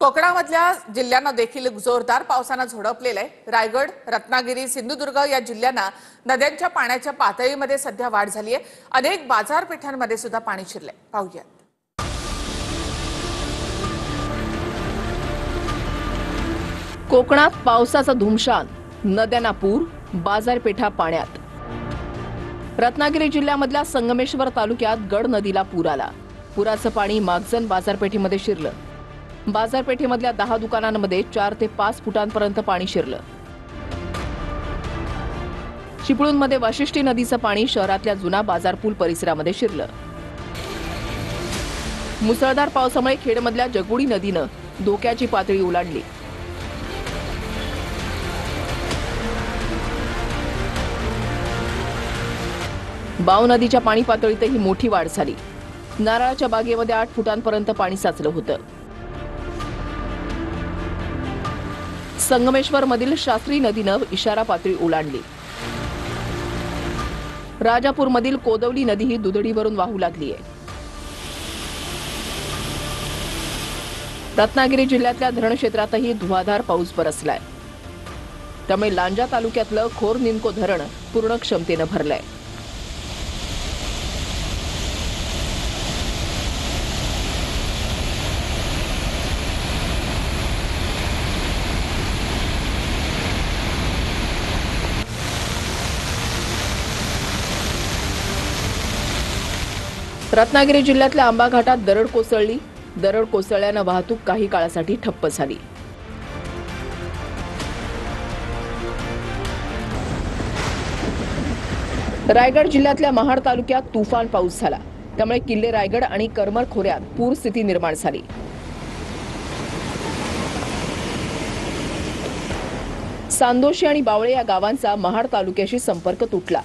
कोकणामधल्या जिल्ह्यांना देखील जोरदार पावसानं झोडपलेलं आहे। रायगड, रत्नागिरी, सिंधुदुर्ग या जिल्ह्यांना नद्यांच्या पाण्याच्या पातळीमध्ये सध्या वाढ झाली आहे। अनेक बाजारपेठांमध्ये सुद्धा पाणी शिरलंय। पाहूया। कोकणात पावसाचा धुमशान, नद्यांना पूर, बाजारपेठा पाण्यात। रत्नागिरी जिल्ह्यामधल्या संगमेश्वर तालुक्यात गड नदीला पूर आला। पुराचं पाणी मागजन बाजारपेठेमध्ये शिरलं। बाजारपेठेमधल्या 10 दुकानांमध्ये 4 ते 5 फुटांपर्यंत पाणी शिरलं। चिपळूणमध्ये वाशिष्ठी नदीचं पाणी शहरातल्या जुना बाजारपूल परिसरामध्ये शिरलं। मुसळधार पावसामुळे खेडमधल्या जगबुडी नदीनं धोक्याची पातळी ओलांडली। बाव नदीच्या पाणी पातळीतही मोठी वाढ झाली। नारळाच्या बागेमध्ये 8 फुटांपर्यंत पाणी साचलं होतं। संगमेश्वरमधील शास्त्री नदीनं इशारा पातळी ओलांडली। राजापूरमधील कोदवली नदी ही दुधडीवरून वाहू लागली आहे। रत्नागिरी जिल्ह्यातल्या धरण क्षेत्रातही धुवाधार पाऊस बरसलाय। त्यामुळे लांजा तालुक्यातलं खोर निंदको धरण पूर्ण क्षमतेनं भरलंय। रत्नागिरी जिल्ह्यातल्या आंबा घाटात दरड कोसळली। दरड कोसळल्यानं वाहतूक काही काळासाठी ठप्प झाली। रायगड जिल्ह्यातल्या महाड तालुक्यात तुफान पाऊस झाला। त्यामुळे किल्ले रायगड आणि करमर खोऱ्यात पूर स्थिती निर्माण झाली। सांदोशी आणि बावळे या गावांचा महाड तालुक्याशी संपर्क तुटला।